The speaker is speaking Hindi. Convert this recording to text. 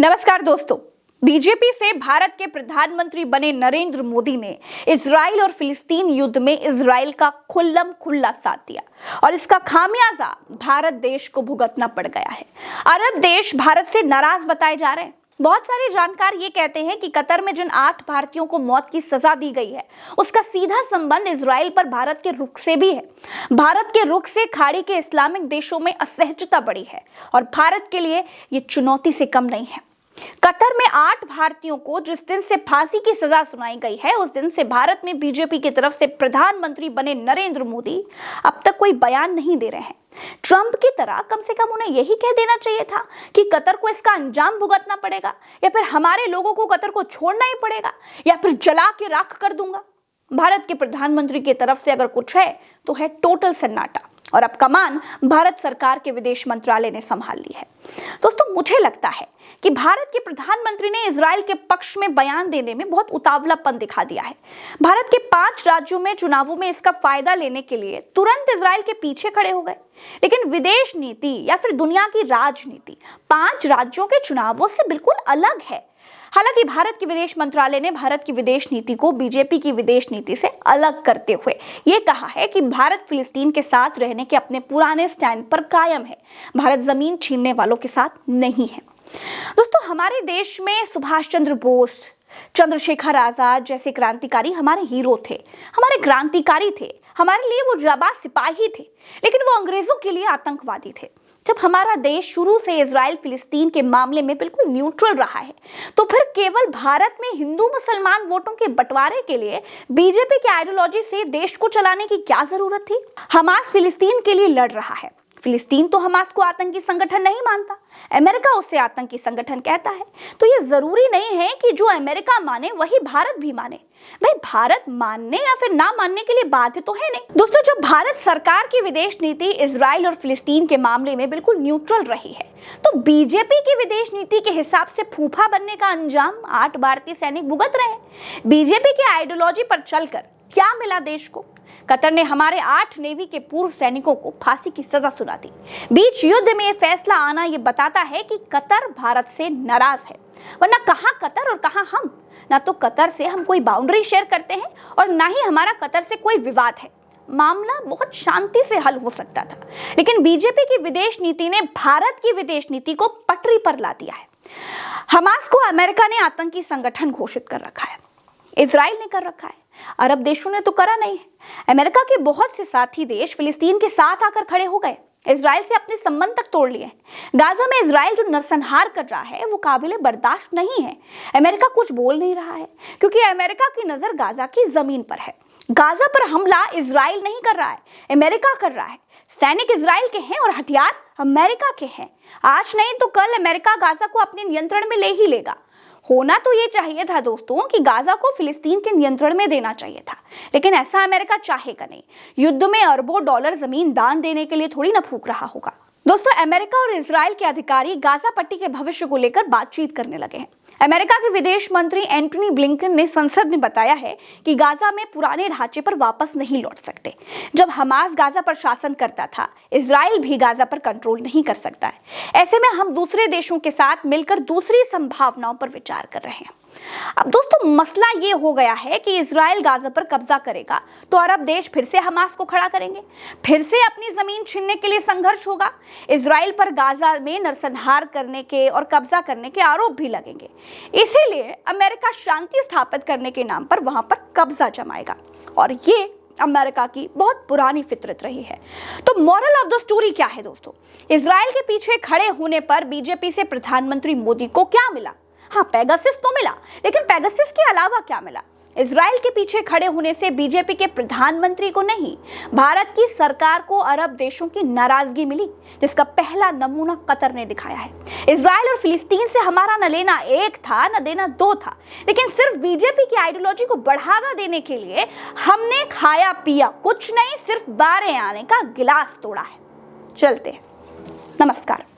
नमस्कार दोस्तों। बीजेपी से भारत के प्रधानमंत्री बने नरेंद्र मोदी ने इजराइल और फिलिस्तीन युद्ध में इजराइल का खुल्लम खुल्ला साथ दिया और इसका खामियाजा भारत देश को भुगतना पड़ गया है। अरब देश भारत से नाराज बताए जा रहे हैं। बहुत सारे जानकार ये कहते हैं कि कतर में जिन 8 भारतीयों को मौत की सजा दी गई है उसका सीधा संबंध इजराइल पर भारत के रुख से भी है। भारत के रुख से खाड़ी के इस्लामिक देशों में असहजता बढ़ी है और भारत के लिए ये चुनौती से कम नहीं है। कतर में 8 भारतीयों को जिस दिन से फांसी की सजा सुनाई गई है उस दिन से भारत में बीजेपी की तरफ से प्रधानमंत्री बने नरेंद्र मोदी अब तक कोई बयान नहीं दे रहे हैं। ट्रंप की तरह कम से कम उन्हें यही कह देना चाहिए था कि कतर को इसका अंजाम भुगतना पड़ेगा या फिर हमारे लोगों को कतर को छोड़ना ही पड़ेगा या फिर जला के राख कर दूंगा। भारत के प्रधानमंत्री की तरफ से अगर कुछ है तो है टोटल सन्नाटा और अब कमान भारत सरकार के विदेश मंत्रालय ने संभाल ली है। दोस्तों, मुझे लगता है कि भारत के प्रधानमंत्री ने इजराइल के पक्ष में बयान देने में बहुत उतावलापन दिखा दिया है। भारत के 5 राज्यों में चुनावों में इसका फायदा लेने के लिए तुरंत इजराइल के पीछे खड़े हो गए। लेकिन विदेश नीति या फिर दुनिया की राजनीति 5 राज्यों के चुनावों से बिल्कुल अलग है। हालांकि भारत के विदेश मंत्रालय ने भारत की विदेश नीति को बीजेपी की विदेश नीति से अलग करते हुए ये कहा है कि भारत फिलिस्तीन के साथ रहने के अपने पुराने स्टैंड पर कायम है। भारत जमीन छीनने वालों के साथ नहीं है। दोस्तों, हमारे देश में सुभाष चंद्र बोस, चंद्रशेखर आजाद जैसे क्रांतिकारी हमारे हीरो थे, हमारे क्रांतिकारी थे, हमारे लिए वो जाबाज सिपाही थे, लेकिन वो अंग्रेजों के लिए आतंकवादी थे। जब हमारा देश शुरू से इजराइल फिलिस्तीन के मामले में बिल्कुल न्यूट्रल रहा है तो फिर केवल भारत में हिंदू मुसलमान वोटों के बंटवारे के लिए बीजेपी की आइडियोलॉजी से देश को चलाने की क्या जरूरत थी। हमास फिलिस्तीन के लिए लड़ रहा है। फिलिस्तीन तो हमास को आतंकी संगठन नहीं मानता, अमेरिका उसे आतंकी संगठन कहता है। तो ये जरूरी नहीं है कि जो अमेरिका माने वही भारत भी माने। भाई, भारत मानने या फिर ना मानने के लिए बाध्य तो है नहीं। दोस्तों, जब भारत सरकार की विदेश नीति इजराइल और फिलिस्तीन के मामले में बिल्कुल न्यूट्रल रही है तो बीजेपी की विदेश नीति के हिसाब से फूफा बनने का अंजाम 8 भारतीय सैनिक भुगत रहे हैं। बीजेपी की आइडियोलॉजी पर चलकर क्या मिला देश को? कतर ने हमारे 8 नेवी के पूर्व सैनिकों को फांसी की सजा सुना दी। बीच युद्ध में यह फैसला आना यह बताता है कि कतर भारत से नाराज है। वरना कहां कतर और कहां हम। ना तो कतर से हम कोई बाउंड्री शेयर करते हैं और ना ही हमारा कतर से कोई विवाद है। मामला बहुत शांति से हल हो सकता था, लेकिन बीजेपी की विदेश नीति ने भारत की विदेश नीति को पटरी पर ला दिया है। हमास को अमेरिका ने आतंकी संगठन घोषित कर रखा है, इजराइल ने कर रखा है, अरब देशों ने तो करा नहीं है। अमेरिका के बहुत से साथी देश फिलिस्तीन के साथ आकर खड़े हो गए, इजराइल से अपने संबंध तक तोड़ लिए हैं। गाजा में इजराइल जो नरसंहार कर रहा है वो काबिले बर्दाश्त नहीं है। अमेरिका कुछ बोल नहीं रहा है क्योंकि अमेरिका की नजर गाजा की जमीन पर है। गाजा पर हमला इजराइल नहीं कर रहा है, अमेरिका कर रहा है। सैनिक इजराइल के हैं और हथियार अमेरिका के हैं। आज नहीं तो कल अमेरिका गाजा को अपने नियंत्रण में ले ही लेगा। होना तो ये चाहिए था दोस्तों कि गाजा को फिलिस्तीन के नियंत्रण में देना चाहिए था, लेकिन ऐसा अमेरिका चाहेगा नहीं। युद्ध में अरबों डॉलर जमीन दान देने के लिए थोड़ी ना फूंक रहा होगा। दोस्तों, अमेरिका और इजराइल के अधिकारी गाजा पट्टी के भविष्य को लेकर बातचीत करने लगे हैं। अमेरिका के विदेश मंत्री एंटनी ब्लिंकन ने संसद में बताया है कि गाजा में पुराने ढांचे पर वापस नहीं लौट सकते। जब हमास गाजा पर शासन करता था, इजराइल भी गाजा पर कंट्रोल नहीं कर सकता है। ऐसे में हम दूसरे देशों के साथ मिलकर दूसरी संभावनाओं पर विचार कर रहे हैं। अब दोस्तों, मसला ये हो गया है कि इजराइल गाजा पर कब्जा करेगा तो अरब देश फिर से हमास को खड़ा करेंगे, फिर से अपनी जमीन छीनने के लिए संघर्ष होगा। इजराइल पर गाजा में नरसंहार करने के और कब्जा करने के आरोप भी लगेंगे। इसीलिए अमेरिका शांति स्थापित करने के नाम पर वहां पर कब्जा जमाएगा और ये अमेरिका की बहुत पुरानी फितरत रही है। तो मॉरल ऑफ द स्टोरी क्या है दोस्तों? इजराइल के पीछे खड़े होने पर बीजेपी से प्रधानमंत्री मोदी को क्या मिला? हाँ, पेगासस तो मिला, लेकिन पेगासस के अलावा क्या मिला? इजराइल के पीछे खड़े होने से बीजेपी के प्रधानमंत्री को नहीं, भारत की सरकार को अरब देशों की नाराजगी मिली, जिसका पहला नमूना कतर ने दिखाया है। इजराइल और फिलिस्तीन से हमारा न लेना 1 था न देना 2 था, लेकिन सिर्फ बीजेपी की आइडियोलॉजी को बढ़ावा देने के लिए हमने खाया पिया कुछ नहीं, सिर्फ बारे आने का गिलास तोड़ा है। चलते हैं। नमस्कार।